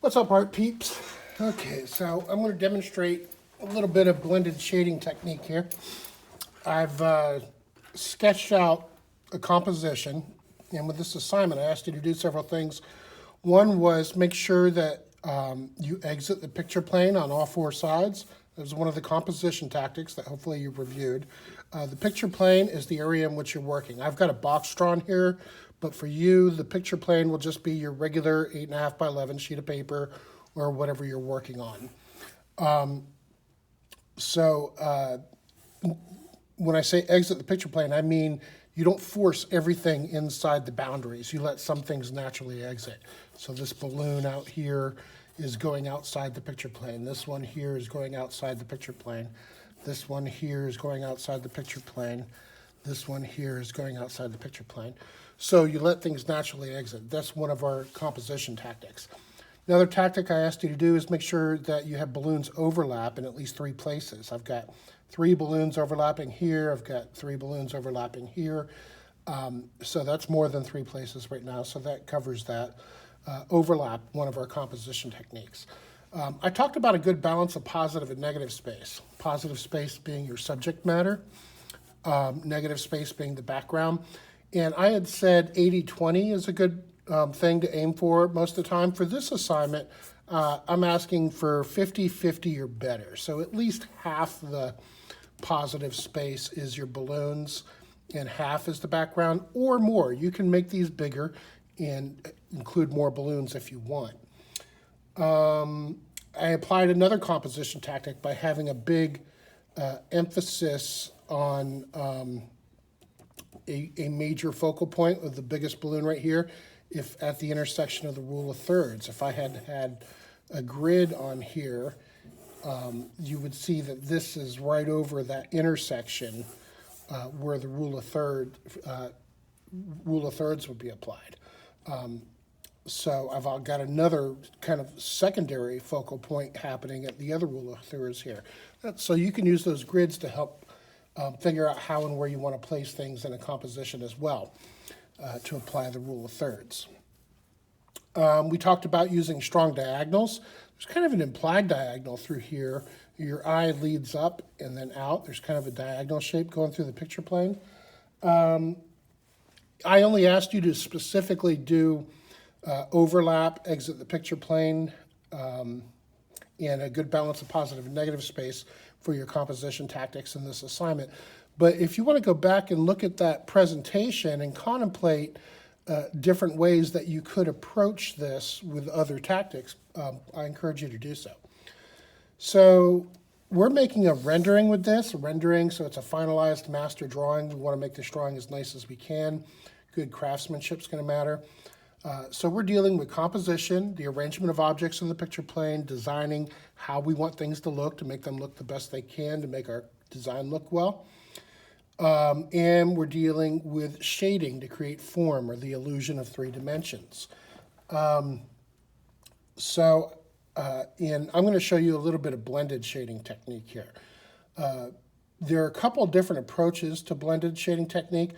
What's up, art peeps? Okay, so I'm going to demonstrate a little bit of blended shading technique here. I've sketched out a composition, and with this assignment, I asked you to do several things. One was make sure that you exit the picture plane on all four sides. That was one of the composition tactics that hopefully you've reviewed. The picture plane is the area in which you're working. I've got a box drawn here, but for you, the picture plane will just be your regular 8.5 by 11 sheet of paper or whatever you're working on. When I say exit the picture plane, I mean you don't force everything inside the boundaries. You let some things naturally exit. So this balloon out here is going outside the picture plane. This one here is going outside the picture plane. This one here is going outside the picture plane. This one here is going outside the picture plane. So you let things naturally exit. That's one of our composition tactics. Another tactic I asked you to do is make sure that you have balloons overlap in at least 3 places. I've got 3 balloons overlapping here. I've got 3 balloons overlapping here. So that's more than 3 places right now. So that covers that. Overlap, one of our composition techniques. I talked about a good balance of positive and negative space. Positive space being your subject matter, negative space being the background. And I had said 80-20 is a good thing to aim for most of the time. For this assignment, I'm asking for 50-50 or better. So at least half the positive space is your balloons and half is the background, or more. You can make these bigger and include more balloons if you want. I applied another composition tactic by having a big emphasis on a major focal point with the biggest balloon right here, if at the intersection of the rule of thirds. If I had a grid on here, you would see that this is right over that intersection where the rule of thirds would be applied. So I've got another kind of secondary focal point happening at the other rule of thirds here. So you can use those grids to help figure out how and where you want to place things in a composition as well to apply the rule of thirds. We talked about using strong diagonals. There's kind of an implied diagonal through here. Your eye leads up and then out. There's kind of a diagonal shape going through the picture plane. I only asked you to specifically do overlap, exit the picture plane, and a good balance of positive and negative space for your composition tactics in this assignment. But if you want to go back and look at that presentation and contemplate different ways that you could approach this with other tactics, I encourage you to do so. So we're making a rendering with this, so it's a finalized master drawing. We want to make this drawing as nice as we can. Good craftsmanship is going to matter. So we're dealing with composition, the arrangement of objects in the picture plane, designing how we want things to look to make them look the best they can to make our design look well. And we're dealing with shading to create form or the illusion of 3 dimensions. And I'm going to show you a little bit of blended shading technique here. There are a couple different approaches to blended shading technique.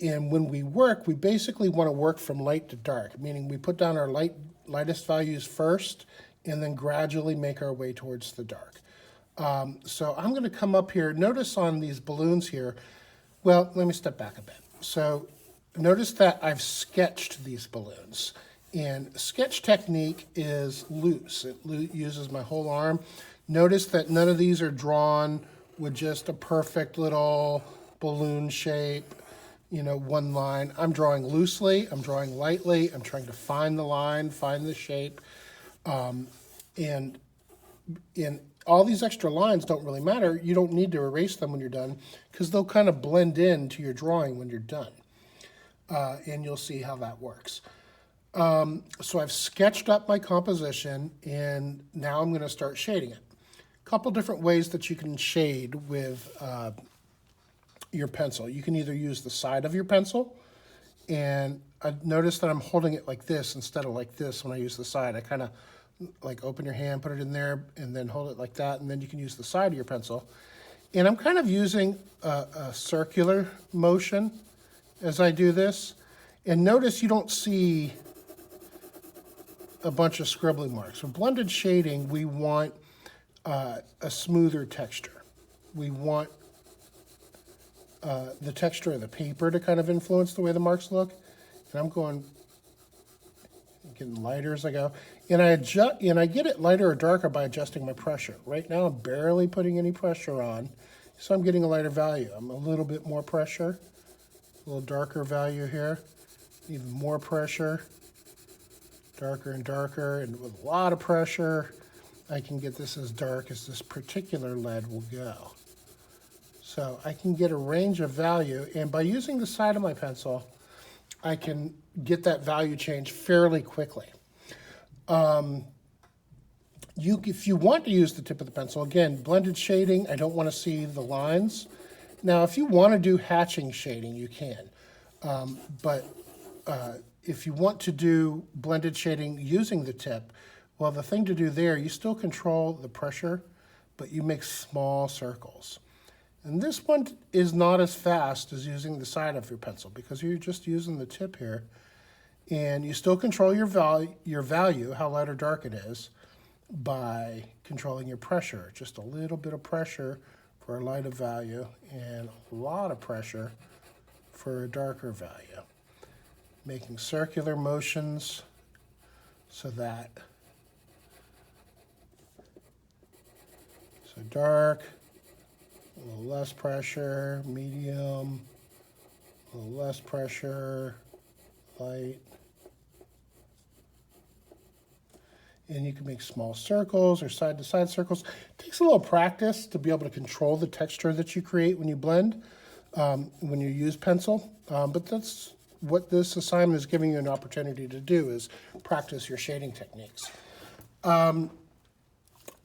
And when we work, we basically want to work from light to dark, meaning we put down our lightest values first and then gradually make our way towards the dark. So I'm going to come up here. Notice on these balloons here, well, let me step back a bit. So notice that I've sketched these balloons. And sketch technique is loose. It uses my whole arm. Notice that none of these are drawn with just a perfect little balloon shape, one line. I'm drawing loosely, I'm drawing lightly, I'm trying to find the line, find the shape. And all these extra lines don't really matter. You don't need to erase them when you're done because they'll kind of blend into your drawing when you're done. And you'll see how that works. So I've sketched up my composition and now I'm going to start shading it. A couple different ways that you can shade with your pencil. You can either use the side of your pencil, and I notice that I'm holding it like this instead of like this when I use the side. I kind of like open your hand, put it in there, and then hold it like that, and then you can use the side of your pencil. And I'm kind of using a circular motion as I do this. And notice you don't see a bunch of scribbly marks. For blended shading, we want a smoother texture. We want the texture of the paper to kind of influence the way the marks look. And I'm getting lighter as I go. And I get it lighter or darker by adjusting my pressure. Right now I'm barely putting any pressure on, so I'm getting a lighter value. I'm a little bit more pressure, a little darker value here, even more pressure, darker and darker, and with a lot of pressure, I can get this as dark as this particular lead will go. So I can get a range of value, and by using the side of my pencil, I can get that value change fairly quickly. If you want to use the tip of the pencil, again, blended shading, I don't want to see the lines. Now, if you want to do hatching shading, you can. But if you want to do blended shading using the tip, well, the thing to do there, you still control the pressure, but you make small circles. And this one is not as fast as using the side of your pencil because you're just using the tip here. And you still control your value, how light or dark it is, by controlling your pressure. Just a little bit of pressure for a lighter value and a lot of pressure for a darker value. Making circular motions so dark, a little less pressure, medium, a little less pressure, light. And you can make small circles or side-to-side circles. It takes a little practice to be able to control the texture that you create when you blend, when you use pencil. But that's what this assignment is giving you an opportunity to do, is practice your shading techniques.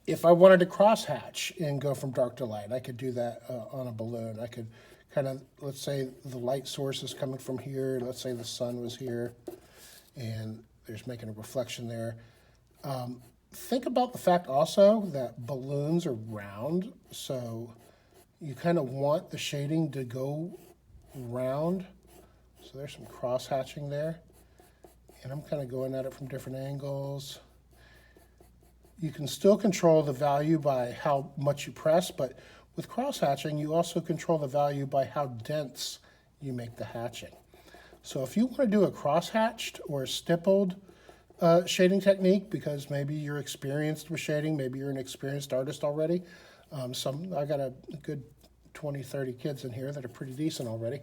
If I wanted to cross-hatch and go from dark to light, I could do that on a balloon. I could kind of, let's say the light source is coming from here. Let's say the sun was here, and there's making a reflection there. Think about the fact also that balloons are round, so you kind of want the shading to go round. So there's some cross-hatching there. And I'm kind of going at it from different angles. You can still control the value by how much you press, but with cross-hatching, you also control the value by how dense you make the hatching. So if you want to do a cross-hatched or a stippled shading technique, because maybe you're experienced with shading, maybe you're an experienced artist already. I got a good 20, 30 kids in here that are pretty decent already.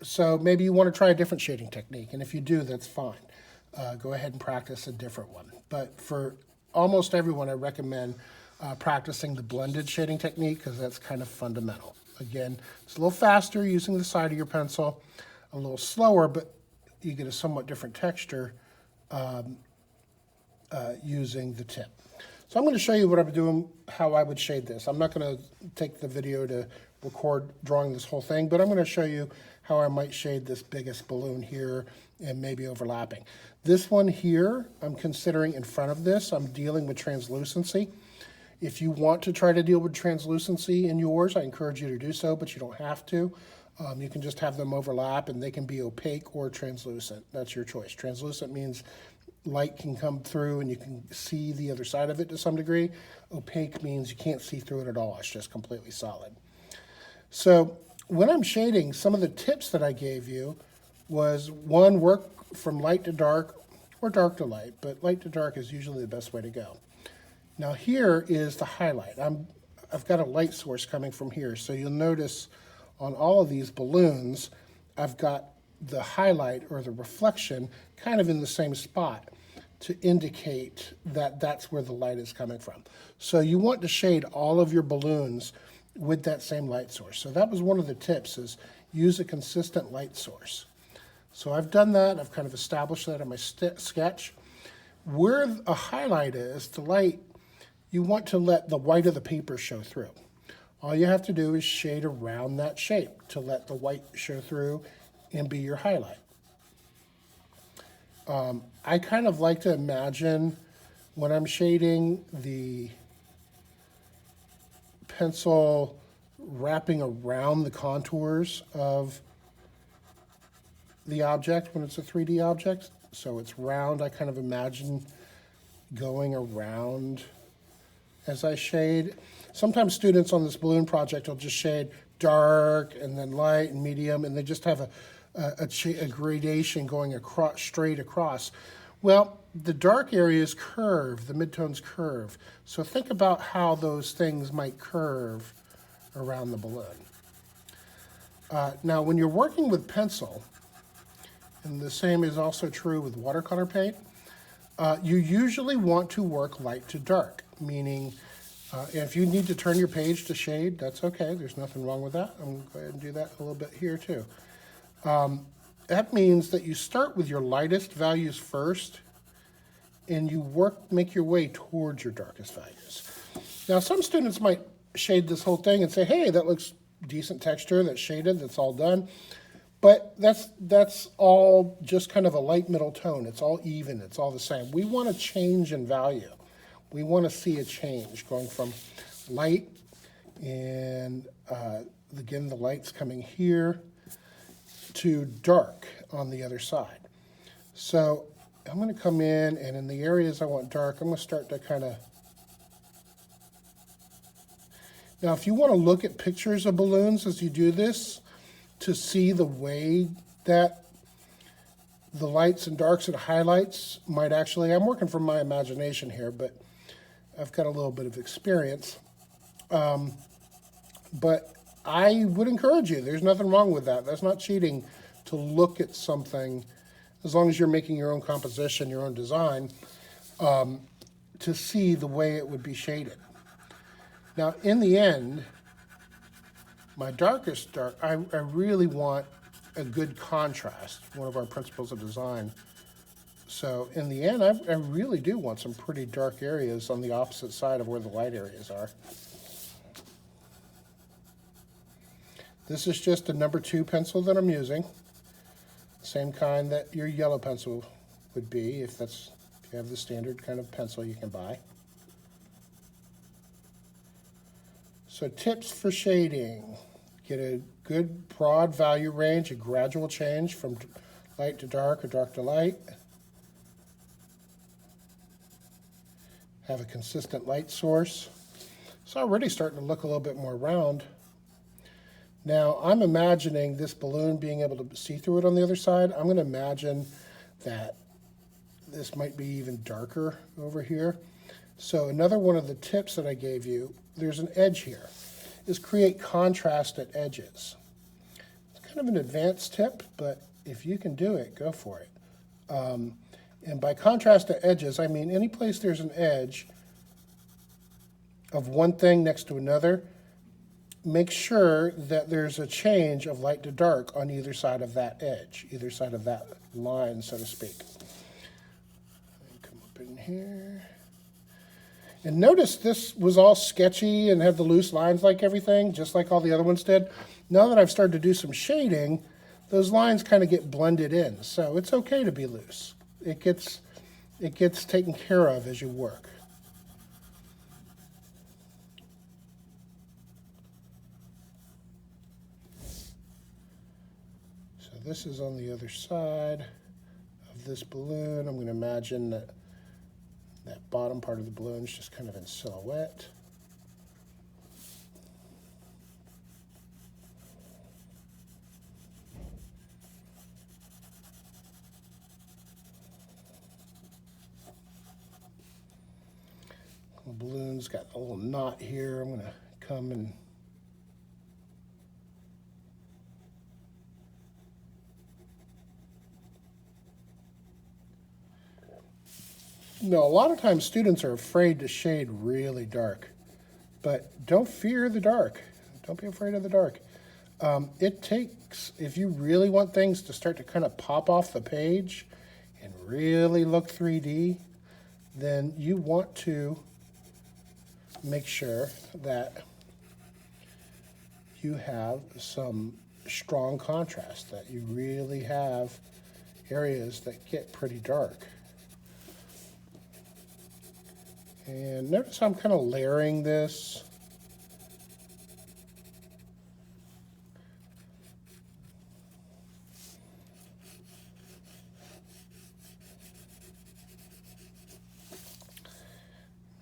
So maybe you want to try a different shading technique, and if you do, that's fine. Go ahead and practice a different one. But for almost everyone, I recommend practicing the blended shading technique because that's kind of fundamental. Again, it's a little faster using the side of your pencil, a little slower, but you get a somewhat different texture using the tip. So I'm going to show you what I'm doing, how I would shade this. I'm not going to take the video to record drawing this whole thing, but I'm going to show you how I might shade this biggest balloon here and maybe overlapping. This one here, I'm considering in front of this, I'm dealing with translucency. If you want to try to deal with translucency in yours, I encourage you to do so, but you don't have to. You can just have them overlap and they can be opaque or translucent. That's your choice. Translucent means light can come through and you can see the other side of it to some degree. Opaque means you can't see through it at all. It's just completely solid. So when I'm shading, some of the tips that I gave you was, one, work from light to dark or dark to light, but light to dark is usually the best way to go. Now here is the highlight. I've got a light source coming from here, so you'll notice on all of these balloons, I've got the highlight or the reflection kind of in the same spot to indicate that that's where the light is coming from. So you want to shade all of your balloons with that same light source. So that was one of the tips, is use a consistent light source. So I've done that. I've kind of established that in my sketch. Where a highlight is, the light, you want to let the white of the paper show through. All you have to do is shade around that shape to let the white show through and be your highlight. I kind of like to imagine when I'm shading the pencil wrapping around the contours of the object when it's a 3D object. So it's round. I kind of imagine going around as I shade. Sometimes students on this balloon project will just shade dark and then light and medium, and they just have a gradation going across, straight across. Well, the dark areas curve, the midtones curve. So think about how those things might curve around the balloon. Now, when you're working with pencil, and the same is also true with watercolor paint, you usually want to work light to dark, meaning if you need to turn your page to shade, that's okay. There's nothing wrong with that. I'm going to go ahead and do that a little bit here too. That means that you start with your lightest values first, and you make your way towards your darkest values. Now, some students might shade this whole thing and say, hey, that looks decent texture, that's shaded, that's all done. But that's all just kind of a light middle tone. It's all even, it's all the same. We want a change in value. We want to see a change going from light, and again, the light's coming here, to dark on the other side. So I'm going to come in, and in the areas I want dark, I'm going to start to kind of... Now, if you want to look at pictures of balloons as you do this, to see the way that the lights and darks and highlights might actually... I'm working from my imagination here, but I've got a little bit of experience. But I would encourage you, there's nothing wrong with that. That's not cheating to look at something, as long as you're making your own composition, your own design, to see the way it would be shaded. Now, in the end, my darkest dark, I really want a good contrast, one of our principles of design. So in the end, I really do want some pretty dark areas on the opposite side of where the light areas are. This is just a number 2 pencil that I'm using. Same kind that your yellow pencil would be if you have the standard kind of pencil you can buy. So tips for shading. Get a good broad value range, a gradual change from light to dark or dark to light. Have a consistent light source. It's already starting to look a little bit more round. Now, I'm imagining this balloon being able to see through it on the other side. I'm going to imagine that this might be even darker over here. So another one of the tips that I gave you, there's an edge here, is create contrast at edges. It's kind of an advanced tip, but if you can do it, go for it. And by contrast at edges, I mean any place there's an edge of one thing next to another, make sure that there's a change of light to dark on either side of that edge, either side of that line, so to speak. Come up in here. And notice this was all sketchy and had the loose lines like everything, just like all the other ones did. Now that I've started to do some shading, those lines kind of get blended in. So it's okay to be loose. It gets taken care of as you work. So this is on the other side of this balloon. I'm going to imagine that bottom part of the balloon is just kind of in silhouette. The balloon's got a little knot here. I'm going to come and no, a lot of times students are afraid to shade really dark, but don't fear the dark. Don't be afraid of the dark. It takes, if you really want things to start to kind of pop off the page and really look 3D, then you want to make sure that you have some strong contrast, that you really have areas that get pretty dark. And notice how I'm kind of layering this.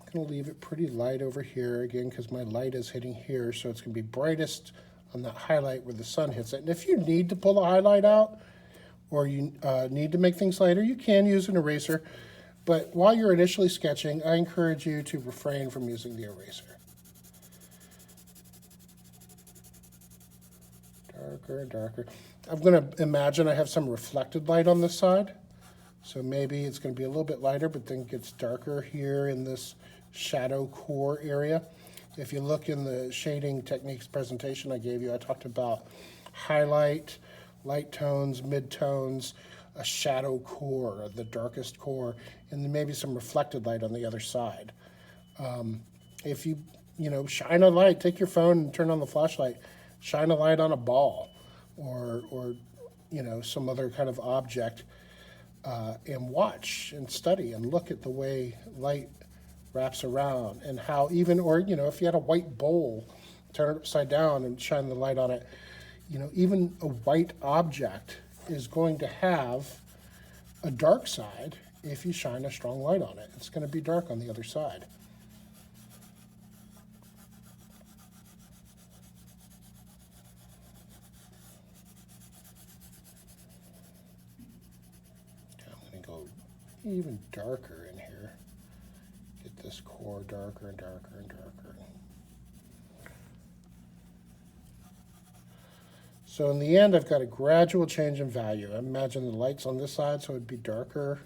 going to leave it pretty light over here again because my light is hitting here, so it's going to be brightest on that highlight where the sun hits it. And if you need to pull the highlight out or you need to make things lighter, you can use an eraser. But while you're initially sketching, I encourage you to refrain from using the eraser. Darker and darker. I'm going to imagine I have some reflected light on this side. So maybe it's going to be a little bit lighter, but then it gets darker here in this shadow core area. If you look in the shading techniques presentation I gave you, I talked about highlight, light tones, mid-tones, a shadow core, the darkest core, and then maybe some reflected light on the other side. If you shine a light, take your phone and turn on the flashlight, shine a light on a ball or some other kind of object, and watch and study and look at the way light wraps around and how even, or if you had a white bowl, turn it upside down and shine the light on it, even a white object is going to have a dark side if you shine a strong light on it. It's going to be dark on the other side. I'm going to go even darker in here. Get this core darker and darker and darker. So in the end, I've got a gradual change in value. I imagine the light's on this side, so it'd be darker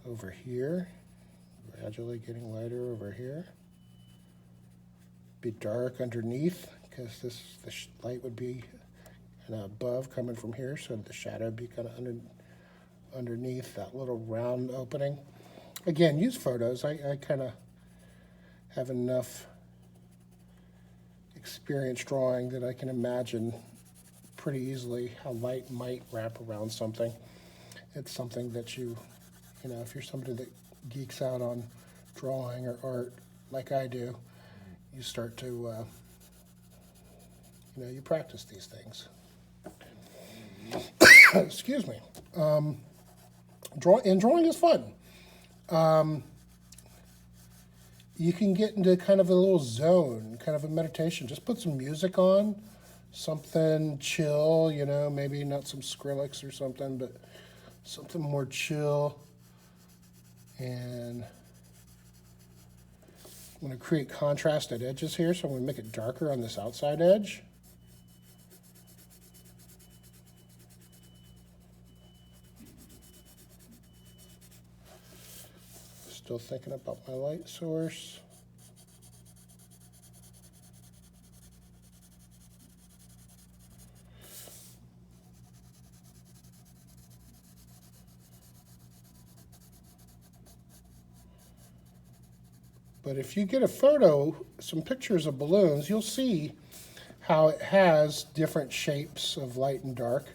over here. Gradually getting lighter over here. Be dark underneath, because the light would be kind of above coming from here, so the shadow would be kind of underneath that little round opening. Again, use photos. I kind of have enough experience drawing that I can imagine pretty easily how light might wrap around something. It's something that if you're somebody that geeks out on drawing or art like I do, you start to, you practice these things. Excuse me. Drawing is fun. You can get into kind of a little zone, kind of a meditation. Just put some music on, something chill, maybe not some Skrillex or something, but something more chill. And I'm going to create contrast at edges here, so I'm going to make it darker on this outside edge. Still thinking about my light source. But if you get a photo, some pictures of balloons, you'll see how it has different shapes of light and dark.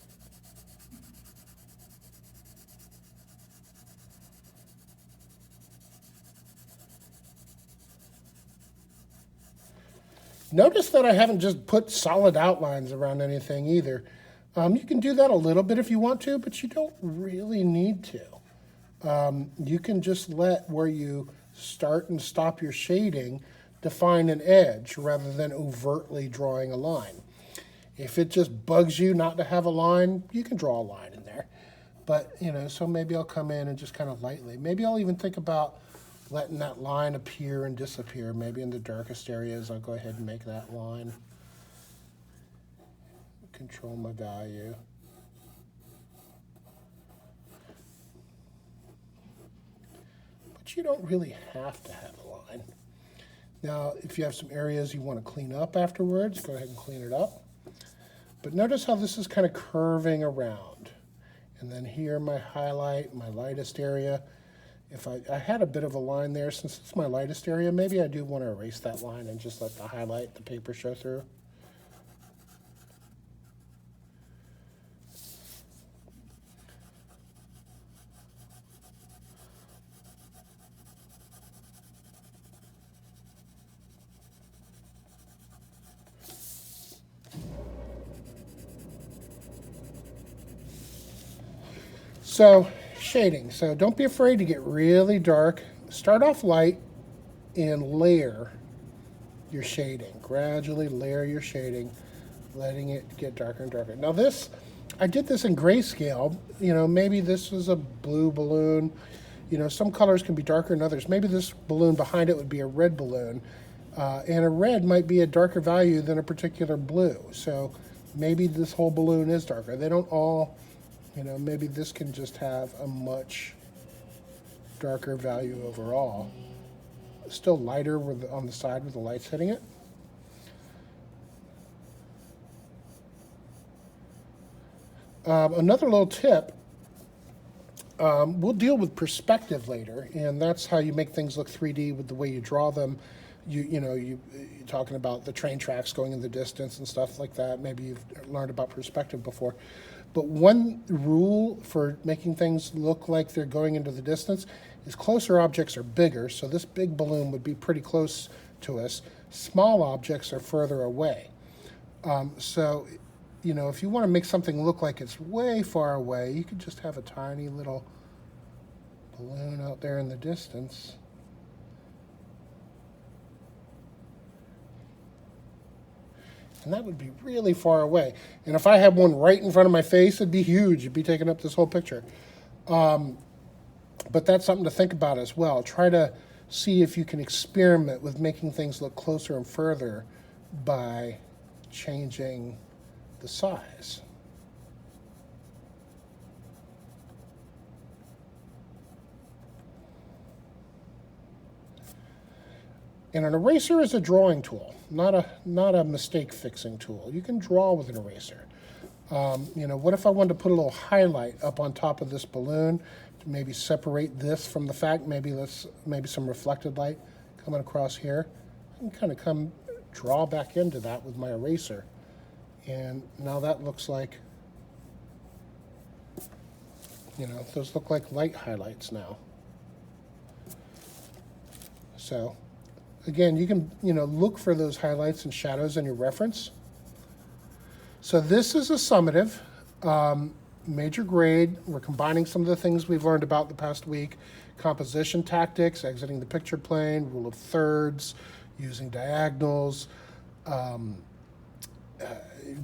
Notice that I haven't just put solid outlines around anything either. You can do that a little bit if you want to, but you don't really need to. You can just let where you start and stop your shading define an edge rather than overtly drawing a line. If it just bugs you not to have a line, you can draw a line in there. But, so maybe I'll come in and just kind of lightly. Maybe I'll even think about letting that line appear and disappear. Maybe in the darkest areas, I'll go ahead and make that line. Control my value. But you don't really have to have a line. Now, if you have some areas you want to clean up afterwards, go ahead and clean it up. But notice how this is kind of curving around. And then here, my highlight, my lightest area. If I had a bit of a line there, since it's my lightest area, maybe I do want to erase that line and just let the highlight, the paper show through. So, shading. So don't be afraid to get really dark. Start off light and layer your shading. Gradually layer your shading, letting it get darker and darker. Now this, I did this in grayscale. You know, maybe this is a blue balloon. You know, some colors can be darker than others. Maybe this balloon behind it would be a red balloon. And a red might be a darker value than a particular blue. So maybe this whole balloon is darker. They don't all, you know, maybe this can just have a much darker value overall. Still lighter on the side with the lights hitting it. Another little tip, we'll deal with perspective later, and that's how you make things look 3D with the way you draw them. You're talking about the train tracks going in the distance and stuff like that. Maybe you've learned about perspective before. But one rule for making things look like they're going into the distance is closer objects are bigger, so this big balloon would be pretty close to us. Small objects are further away. So, you know, if you want to make something look like it's way far away, you could just have a tiny little balloon out there in the distance. And that would be really far away. And if I had one right in front of my face, it'd be huge. It'd be taking up this whole picture. But that's something to think about as well. Try to see if you can experiment with making things look closer and further by changing the size. And an eraser is a drawing tool, not a mistake fixing tool. You can draw with an eraser. You know, what if I wanted to put a little highlight up on top of this balloon to maybe separate this from the fact, maybe some reflected light coming across here. I can kind of draw back into that with my eraser. And now that looks like, you know, those look like light highlights now. So again, you can, you know, look for those highlights and shadows in your reference. So this is a summative, major grade. We're combining some of the things we've learned about the past week. Composition tactics, exiting the picture plane, rule of thirds, using diagonals,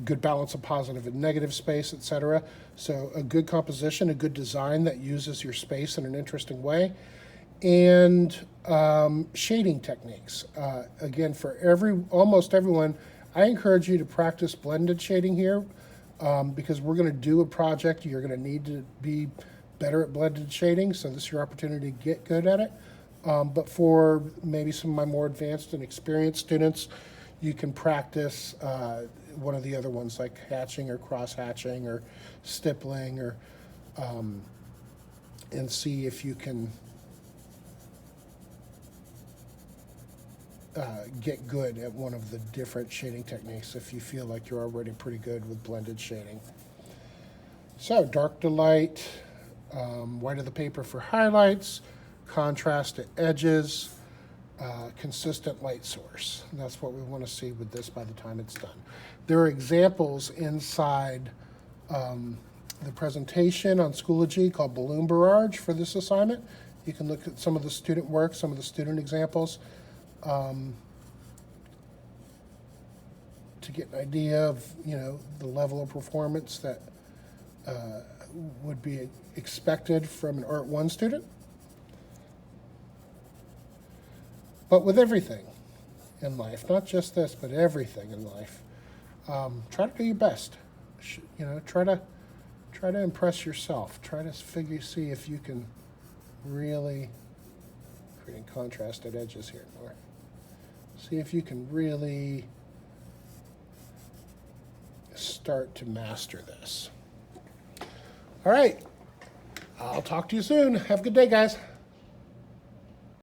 good balance of positive and negative space, etc. So a good composition, a good design that uses your space in an interesting way. And shading techniques. Again, for almost everyone, I encourage you to practice blended shading here because we're going to do a project. You're going to need to be better at blended shading, so this is your opportunity to get good at it. But for maybe some of my more advanced and experienced students, you can practice one of the other ones like hatching or cross-hatching or stippling or and see if you can get good at one of the different shading techniques if you feel like you're already pretty good with blended shading. So dark to light, white of the paper for highlights, contrast at edges, consistent light source. And that's what we want to see with this by the time it's done. There are examples inside the presentation on Schoology called Balloon Barrage for this assignment. You can look at some of the student work, some of the student examples to get an idea of, you know, the level of performance that would be expected from an Art 1 student. But with everything in life, not just this, but everything in life, try to do your best. You know, try to impress yourself. Try to see if you can really creating contrasted edges here more. See if you can really start to master this. All right, I'll talk to you soon. Have a good day, guys.